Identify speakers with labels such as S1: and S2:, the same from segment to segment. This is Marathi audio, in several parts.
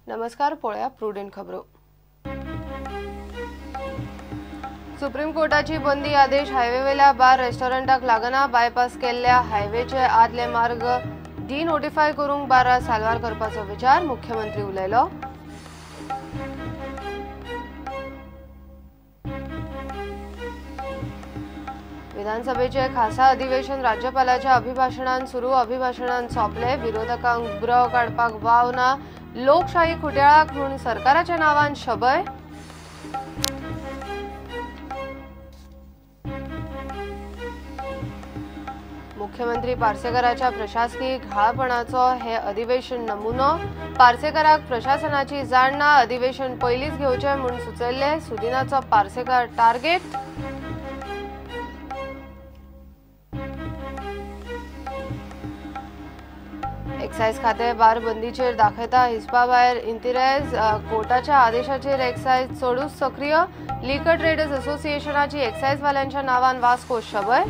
S1: नमस्कार, पळया प्रुडंट खबरो। सुप्रीम कोर्टाची बंदी आदेश हायवे वेल्या बार रेस्टॉरंटाक लागना बायपास केल्ल्या हायवेचे आदले मार्ग डिनोटिफाय करूंक बारा साल्वार करपाचो विचार मुख्यमंत्री उलयलो। विधानसभेचे खासा अधिवेशन राज्यपालाच्या अभिभाषणान सुरू अभिभाषणान सोंपले। विरोधकांक ब्र काडपाक वाव ना, लोकशाही खुट्याळाक म्हूण सरकाराच्या नावान शबय। मुख्यमंत्री पार्सेकराच्या प्रशासकीय घाळपणाचो हे अधिवेशन नमुनो। पार्सेकराक प्रशासनाची जाण ना, अधिवेशन पयलींच घेवचे म्हूण सुचयल्ले। सुदिनाचो पार्सेकर टार्गेट। एक्सायज खाते बार बंदीचेर दाखयता हिसपा भायर इंतिरेज। कोर्टाच्या आदेशाचेर एक्सायज चडूच सक्रिय। लिकर ट्रेडर्स असोसिएशनाची एक्सायज वाल्यांच्या नावान वास्को शबय।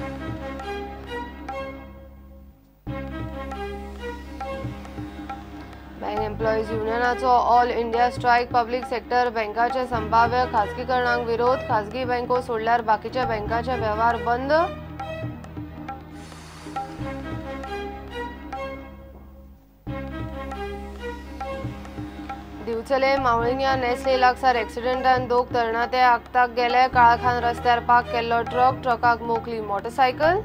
S1: बँक एम्प्लॉईज युनियनाचो all India strike. Public sector बँकाचे संभाव्य खासगीकरणाक विरोध। खासगी बँको सोडल्यार बाकीच्या बँकाचे व्यवहार बंद। दिवचले मावळिंग्या नेस्ले लागसार एक्सिडेंटान दोग तरणाटे आगताक गेले। काळाखान रस्त्यार पार्क केल्लो ट्रक, ट्रकाक मोखली मोटरसायकल।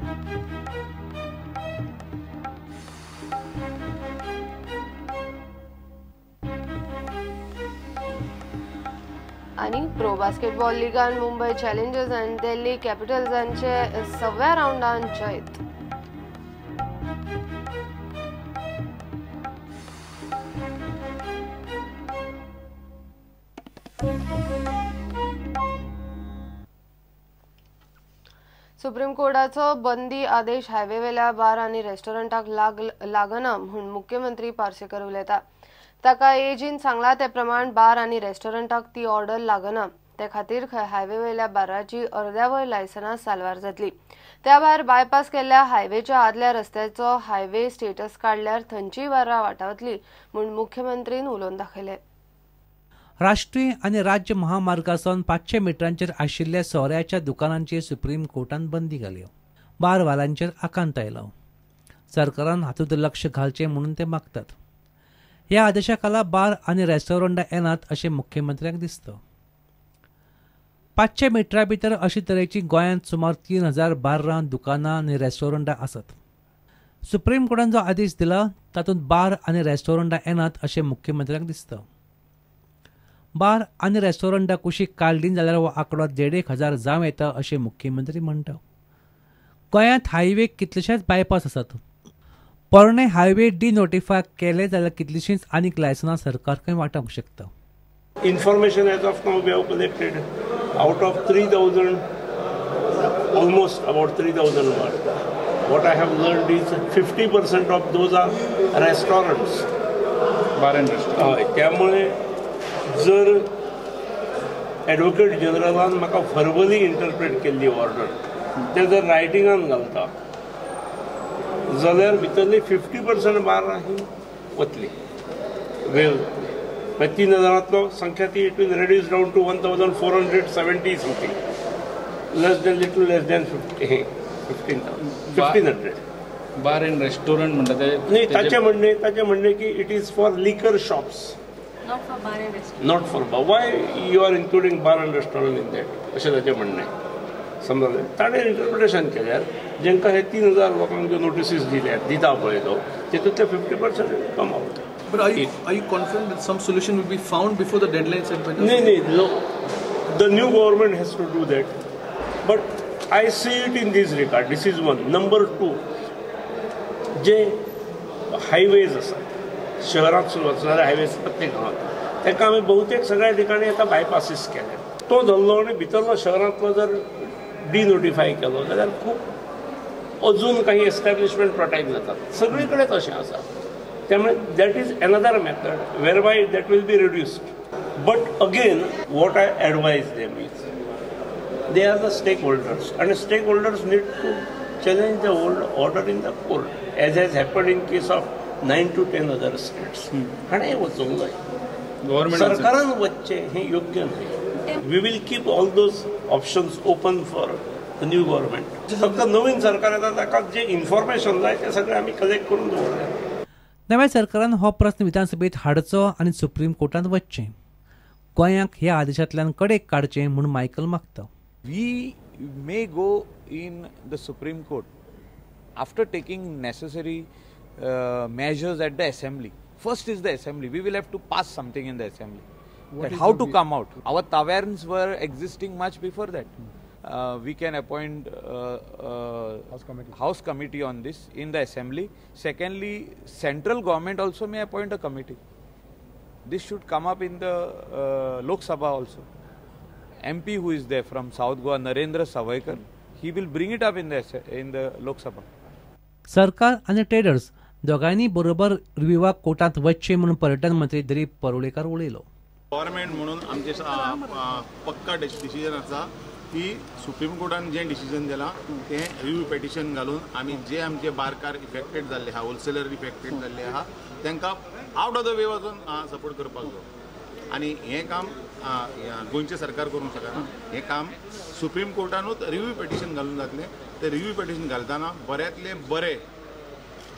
S1: आणि प्रो बास्केटबॉल लीगान मुंबई चॅलेंजर्स आनी दिल्ली कॅपिटल्सांचे 6व्या राउंडान जैत। सुप्रीम कोर्टाचो बंदी आदेश हायवे वेल्या बार आनी रेस्टॉरंटाक लागना म्हूण मुख्यमंत्री पार्सेकर उलयता। ताका एजीन सांगला ते प्रमाण बार आनी रेस्टॉरंटाक ती ऑर्डर लागना। ते खातीर हायवे वेल्या बाराची अर्द्यावयर लायसनां साल्वार जातली। त्या भायर बायपास केल्ल्या हायवेच्या आदल्या रस्त्याचो हायवे स्टेटस काडल्यार थंयचीय बारां वाटावतली म्हूण मुख्यमंत्रीन उलोवन दाखयले।
S2: राष्ट्रीय आणि राज्य महामार्गासन 500 मिटरांचेर आशिल्ल्या सोऱ्याच्या दुकानांचेर सुप्रीम कोर्टान बंदी घाली। बारवाल्यांचेर आकांत आयलो। सरकारान हातूंत लक्ष घालचें म्हणून ते मागतात। ह्या आदेशा खाला बार आनी रेस्टॉरंटां येनात अशें मुख्यमंत्र्यांक दिसता। 500 मिटरा भितर अशे तरेची गोंयांत सुमार 3000 बार्रां, दुकानां आनी रेस्टॉरंटां आसात। सुप्रीम कोर्टान जो आदेश दिला तातूंत बार आनी रेस्टॉरंटां येनात अशें मुख्यमंत्र्यांक दिसता। बार आनी रेस्टॉरंटां कुशीक काडली जाल्यार हो आंकडो 1500 जावं येता अशें मुख्यमंत्री म्हणटा। गोंयांत हायवे कितलेशेच बायपास आसात। पोरणे हायवे डिनोटिफाय केले जाल्यार कितलीशींच आनीक लायसनां सरकार वांटूंक शकता।
S3: Information as of now we have collected out of 3000, almost about 3000 more. What I have learned is 50% of those are restaurants.
S4: Bar and restaurant.
S3: त्यामुळे जर ॲडव्होकेट जनरलान म्हाका व्हर्बली इंटरप्रेट केल्ली ऑर्डर ते जर रायटिंगान घालता जाल्यार भितरली 50% बारां ही वतली। वेल 3000 संख्या ती it will reduce down to 1470 something, less than little less than 1500
S4: bar and restaurant म्हणटा ते
S3: नाही। ताचे म्हणणे की it is for liquor shops,
S5: not for bar and restaurant.
S3: not for bar. Why you are including bar and restaurant in that? अशें ताचें म्हणणें समजलें। ताणें इंटरप्रिटेशन केल्यार जेंकां हे 3000 लोकांक ज्यो नोटिसीस दिता पळय तो तेतूंतले 50% come out.
S6: But are you confident that some solution will be found before the deadline set by the?
S3: No. The new government has to do that. But I see it in this regard. This is one. Number 2, जे हायवेज आसात शहरात सुरू असणारे हायवेज प्रत्येक गावात ताका आमी बहुतेक सगळ्या ठिकाणी आता बायपासीस केले। तो धरलो आणि भितरलो शहरांतलो जर डिनोटिफाय केलो जाल्यार खूब अजून काही एस्टॅब्लिशमेंट प्रोटेक्ट जातात। सगळीकडे तशें आसा। त्यामुळे that is another method whereby that will be reduced. But again what I advise them is they are the stakeholders and stakeholders need to challenge the old order in the court as has happened in case of 9 to 10 other states. हाणे वचूंक जाय सरकारान वचचे हे योग्य नाही. We will keep all those options open for the new government. फक्त नवीन सरकार येता ताका जे इन्फॉर्मेशन जाय ते सगळे आमी कलेक्ट करून दवरले.
S2: नव्या सरकारान हो प्रश्न विधानसभेत हाडचो आनी सुप्रीम कोर्टात वचचें. गोंयाक ह्या आदेशांतल्यान कडेक काडचें म्हूण मायकल मागता.
S7: We may go in the Supreme Court after taking necessary measures at the assembly. First is the assembly. We will have to pass something in the assembly. That how to come out. Our taverns were existing much before that. We can appoint House committee on this in the assembly. Secondly, central government also may appoint a committee. This should come up in the Lok Sabha also. MP who is there from South Goa, Narendra Savaikar, he will bring it up in the Lok Sabha.
S2: सरकार आनी ट्रेडर्स दोगांयनी बरोबर रिव्यूवाक कोर्टात वचचें म्हणून पर्यटन मंत्री दिलीप परुळेकर उलयलो.
S8: गव्हर्नमेंट म्हणून आमचे पक्का डिसिजन आसा की सुप्रीम कोर्टान जे डिसिजन दिलां तें रिव्यू पेटिशन घालून आमी जे आमचे बारकार इफेक्टेड जाल्ले आहा, होलसेलर इफेक्टेड जाल्ले आहा तांकां आउट ऑफ द वे वचून सपोर्ट करपाक जाय. आनी हें काम गोंयचें सरकार करूंक शकना. हें काम सुप्रीम कोर्टानूच रिव्यू पेटिशन घालून जातलें. ते रिव्यू पेटिशन घालतना बऱ्यांतले बरे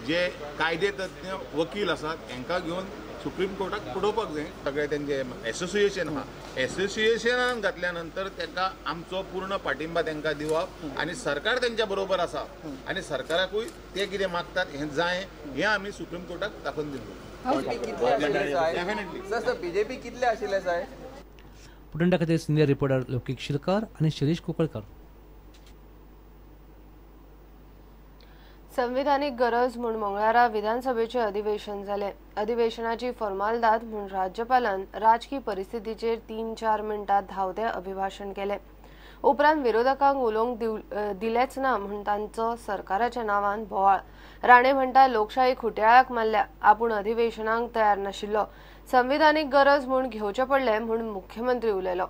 S8: जे कायदे तज्ञ वकील आसात हांकां घेवन सुप्रीम कोर्टाक पडोवपाक जाय. सगळे तेंचे एसोसिएशन आहा, एसोसिएशनान घातल्या नंतर ताका आमचो पूर्ण पाठिंबा तांकां दिवप आनी सरकार तेंच्या बरोबर आसा आनी सरकाराकूय ते कितें मागतात हें जाय हें आमी सुप्रीम कोर्टाक दाखोवन दिल्लें.
S6: बीजेपी कितले आशिल्ले साहेब.
S2: पुटंडा खातीर सिनियर रिपोर्टर लौकीक शिलकर आनी शिरीश कुंकळकर.
S1: संविधानीक गरज म्हूण मंगळारा विधानसभेचें अधिवेशन जालें. अधिवेशनाची फॉर्मालदाद म्हूण राज्यपालान राजकी परिस्थितीचेर 3-4 मिनटां धांवतें अभिभाशण केलें. उपरांत विरोधकांक उलोवंक दिलेच ना म्हूण तांचो सरकाराच्या नांवान बोवाळ. राणे म्हणटा लोकशाही खुट्याळाक मारल्या, आपूण अधिवेशनाक तयार नाशिल्लो. संविधानीक गरज म्हूण घेवचें पडलें म्हूण मुख्यमंत्री उलयलो.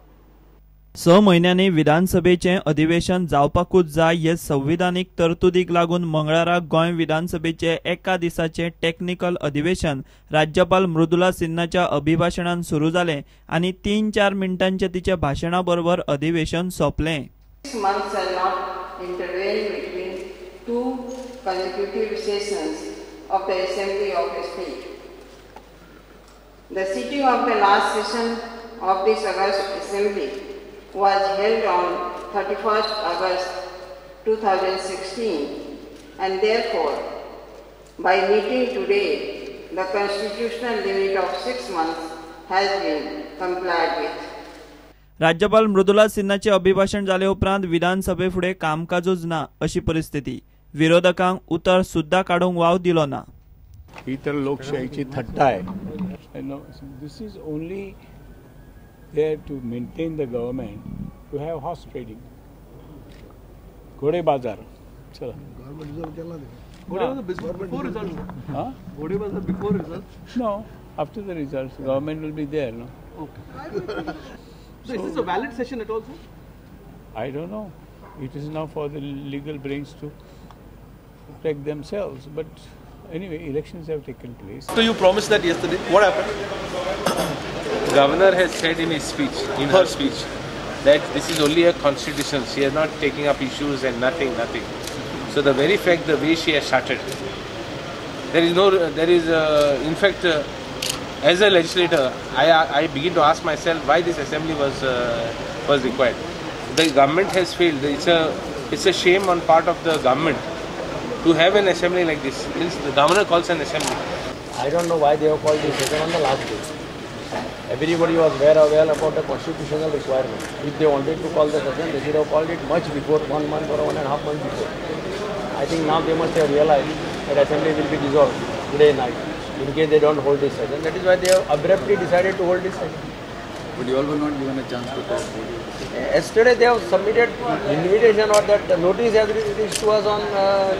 S9: 6 म्हयन्यांनी विधानसभेचें अधिवेशन जावपाकूच जाय हे संविधानीक तरतुदीक लागून मंगळारा गोंय विधानसभेचे एका दिसाचे टेक्निकल अधिवेशन राज्यपाल मृदुला सिन्हाच्या अभिभाशणान सुरू जालें आनी 3-4 मिनटांच्या तिच्या भाशणा बरोबर अधिवेशन सोंपलें.
S10: Consecutive sessions of the Assembly of a State. The sitting of the last session of this August Assembly was held on 31st August 2016 and therefore by meeting today the constitutional limit of 6 months has been complied with.
S9: राज्यपाल मृदुला सिन्हाचे अभिभाषण जाले उपरांत विधानसभे फुडें कामकाजूच ना अशी परिस्थिती. विरोधकांक उतर सुद्धा काढूंक वाव दिलो ना.
S11: ही तर लोकशाहीची थट्टा आहे. This is only there to maintain the government to have horse trading. घोडे बाजार चला
S6: घोडे बाजार before result.
S11: No after the result government will be there. No
S6: So is this a valid session at all, sir?
S11: I don't know. It is now for the legal brains to protect themselves. But anyway, elections have taken place.
S6: So you promised that yesterday. What happened?
S12: The governor has said in his speech, her speech, that this is only a constitution. She is not taking up issues and nothing. So the very fact, the way she has started, in fact, as a legislator, I begin to ask myself why this assembly was required. The government has failed. It's a shame on part of the government to have an assembly like this. The governor calls an assembly.
S13: I don't know why they have called this session on the last day. Everybody was well aware about the constitutional requirement. If they wanted to call the session, they should have called it much before, 1 month or 1.5 months before. I think now they must have realized that assembly will be dissolved today night. In case they don't hold this session, that is why they have abruptly decided to hold this session.
S6: But you all were not given a chance to talk.
S13: Yesterday they have submitted invitation or that notice has reached to us on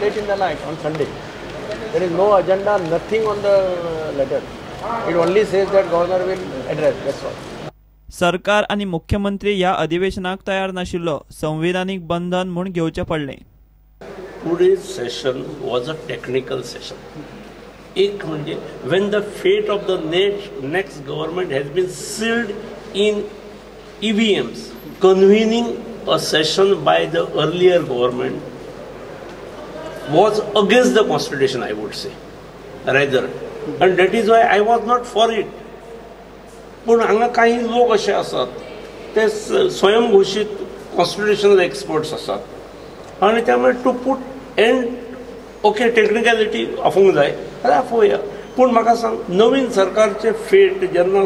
S13: late in the night on Sunday. There is no agenda, nothing on the letter. It only says that governor will address. That's all.
S9: सरकार आणि मुख्यमंत्री या अधिवेशनाक तयार नाशिल्लो. संविधानीक बंधन म्हूण घेवचें पडलें.
S3: Today's session was a technical session. एक म्हणजे when the fate of the next government has been sealed in EVMs, convening a session by the earlier government was against the constitution, I would say, rather, and that is why I was not for it. पण हांगा काही लोक असे असतात ते स्वयंघोषित कॉन्स्टिट्युशनल एक्सपर्ट्स असतात आणि त्यामुळे to put end okay technicality आफोंक जाय जाल्यार आफोवया. पूण म्हाका सांग, नवीन सरकारचे फेट जेन्ना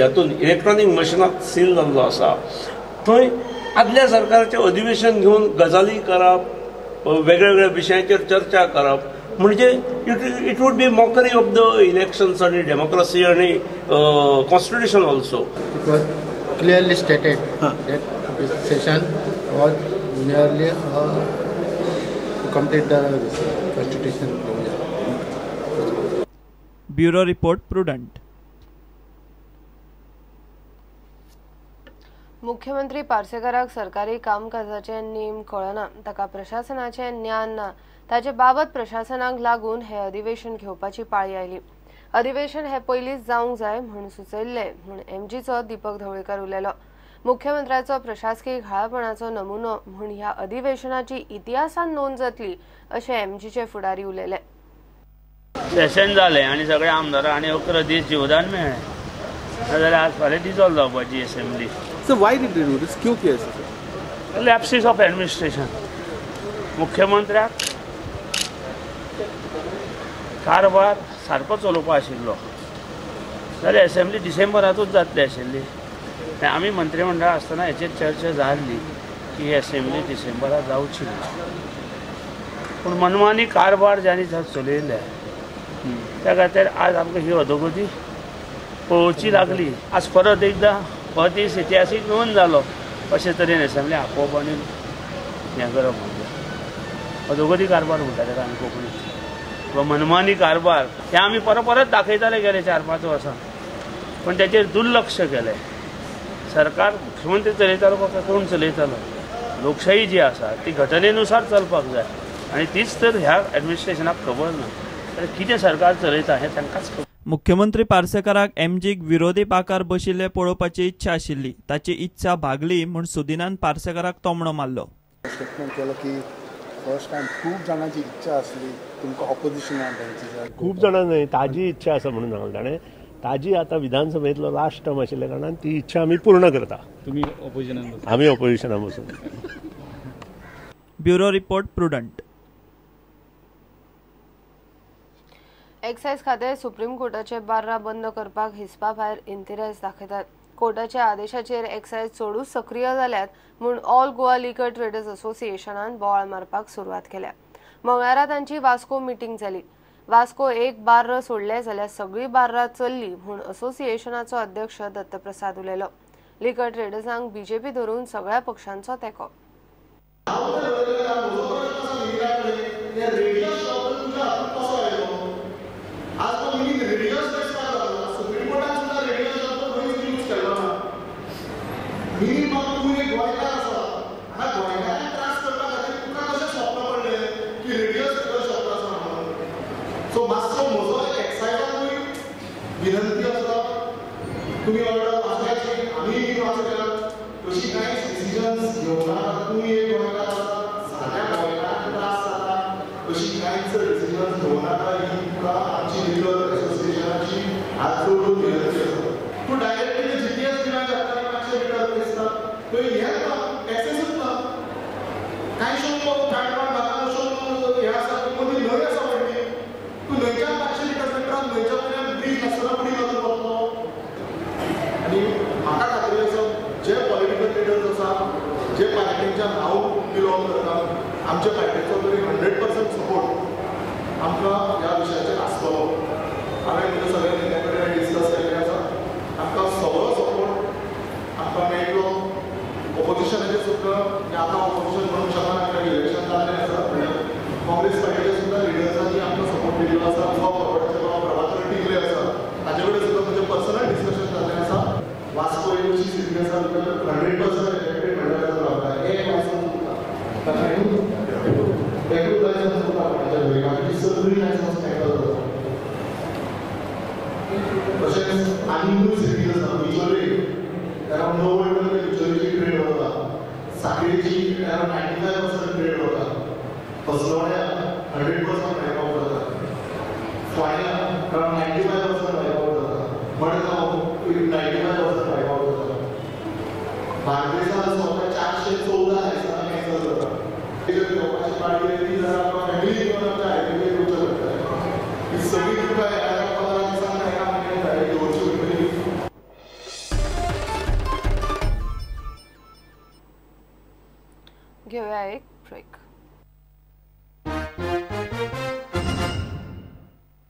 S3: हातून इलेक्ट्रॉनीक मशिनात सील जाल्लो आसा, थंय आदल्या सरकाराचें अधिवेशन घेवन गजाली करप, वेगळ्या वेगळ्या विशयांचेर चर्चा करप, म्हणजे it would be mockery of the elections आणि डेमोक्रेसी आणि constitution also.
S14: It was clearly stated that this session was merely to complete the constitutional provision.
S9: Bureau report Prudent.
S1: मुख्यमंत्री पार्सेकाराक सरकारी कामकाजाचे नेम कळना, ताका प्रशासनाचे ज्ञान ना, ताचे बाबत प्रशासनाक लागून हे अधिवेशन घेवपाची पाळी आयली. अधिवेशन हे पयलींच जावंक जाय म्हूण सुचयल्ले म्हूण एमजीचो दीपक ढवळीकर उलयलो. मुख्यमंत्र्याचो प्रशासकीय घाळपणाचो नमुनो म्हूण ह्या अधिवेशनाची इतिहासान नोंद जातली अशें एमजीचे फुडारी उलयले.
S15: सेशन जालें आनी सगळ्या आमदारांक आनी 11 दीस जीवदान मेळ्ळें, नाजाल्यार आज फाल्यां डिजॉल्व जावपाची assembly.
S6: So why did they do this? क्यों किया ऐसा?
S15: लॅप्सीस ऑफ एडमिनिस्ट्रेशन. मुख्यमंत्र्याक कारभार सारको चलोवपा आशिल्लो जाल्यार असेंब्ली डिसेंबरांतूच जातली आशिल्ली. आमी मंत्रिमंडळ आसतना हेचेर चर्चा जाल्ली की ही असेंब्ली डिसेंबरांत जावची ना. पूण मनमानी कारभार ज्यांनी चलयल्या त्या खातीर आज आमकां ही अधोगती पळोवची लागली. आज परत एकदां हो दीस इतिहासीक नोंद जालो अशे तरेन असेंब्ली आपोवप आनी हें करप म्हणजे अधोगती कारभार म्हणटा ताका आमी कोंकणीत, वा मनमानी कारभार हे आमी परत दाखयताले गेले 4-5 वर्सां, पण तेचेर दुर्लक्ष केलें. सरकार मुख्यमंत्री चलयतालो काय कोण चलयतालो, लोकशाही जी आसा ती घटनेनुसार चलपाक जाय आनी तीच तर ह्या एडमिनिस्ट्रेशनाक खबर ना, तर कितें सरकार चलयता हें तांकांच खबर.
S9: मुख्यमंत्री पार्सेकाराक एमजीक विरोधी पाकार बशिल्ले पळोवपाची इच्छा आशिल्ली, ताची इच्छा भागली म्हूण सुदिनान पार्सेकाराक तोमणो मारलो.
S16: स्टेटमेंट केलो की फर्स्ट टायम खूब जाणांची इच्छा आसली तुमकां ऑपोजिशनान
S17: खूब जाणां न्हय, ताजी इच्छा आसा म्हणून सांगलें ताणें. ताजी आतां विधानसभेंतलो लास्ट टर्म आशिल्ल्या कारणान ती इच्छा आमी पूर्ण करता.
S4: तुमी ऑपोजिशनान,
S17: आमी ऑपोजिशनान बसून.
S9: Bureau report prudent.
S1: एक्सायज खाते सुप्रीम कोर्टाचे बार्रा बंद करपाक हिसपा भायर इंतिराज दाखयतात. कोर्टाच्या आदेशाचेर एक्सायज चडूच सक्रिय जाल्यात म्हूण ऑल गोवा लिकर ट्रेडर्स असोसिएशनान बोवाळ मारपाक सुरवात केल्या. मंगळारा तांची वास्को मिटींग जाली. वास्को एक बार्र सोडले जाल्यार सगळी बार्रां चल्ली म्हूण असोसिएशनाचो अध्यक्ष दत्तप्रसाद उलयलो. लिकर ट्रेडर्सांक बीजेपी धरून सगळ्या पक्षांचो तेंको.
S18: विनंती आसा तुम्ही ऑर्डर वाचल्याची आम्ही वाचल्या कशी काय डिसिजन्स घेवना. तुम्ही एक गोंयकार आसा, सगळ्या गोंयकारांक त्रास जाता, कशी कांयच डिसिजन्स घेवनाका ही तुका आमची लिगल असोसिएशनाची हात जोडून विनंती आसा. तूं डायरेक्टली जीपीएस दिना जाता मातशें भितर दिसता थंय हें ना, टॅक्सेसूच ना. कांय शोक काणकोण भागांत शोक हें आसा मदीं न्हंय आसा व्हडली, तूं न्हंयच्या 500 मिटरान न्हंयच्या वयल्यान ब्रीज नासतना उडी घालून वतलो. आनी म्हाका खात्री आसा जे पॉलिटिकल लिडर्स आसा, जे पार्टींच्या नांव बिलॉंग करतात, आमच्या पार्टीचो तरी 100% सपोर्ट आमकां ह्या विशयाचेर आसतलो. हांवें म्हज्या सगळ्या नेत्यां कडेन डिस्कस केल्लें आसा. आमकां सगळो सपोर्ट आमकां मेळटलो. ऑपोजिशनाचेर सुद्दां आतां ऑपोजिशन म्हणूंक शकना, कित्याक इलेक्शन जाल्लें आसा. काँग्रेस पार्टीच्या सुद्दां लिडर्सांनी आमकां सपोर्ट दिल्लो आसा. जो फॉरवर्डाचे प्रभाकर टिकले आसा ताजे कडेन सुद्दां म्हजें पर्सनल डिस्कशन जाल्लें आसा. वास्को एक अशी सिटी आसा 100% इलेक्टेड मंडळाचो रावता. एक लायसन्स उरता, एकूच लायसन्स उरता. सगळी लायसन्स मेळटलो. तशेंच आनीकूय सिटीज आसा बिचोले अरावंड 90% बिचोलेची ट्रेड वता साखळेची अरावंड 95% ट्रेड वता असलोड्या 100% वायप आवट जाता फोंड्या अरावंड 95% वायप आवट जाता मडगांव 95% वायप आवट जाता बार्देसान स्वता 414 लायसन्सां कॅन्सल जाता लोकांची पार्टी ती जर आपण फॅमिली घेऊन आमच्या आयडीपी करूंक शकता ही सगळी तुका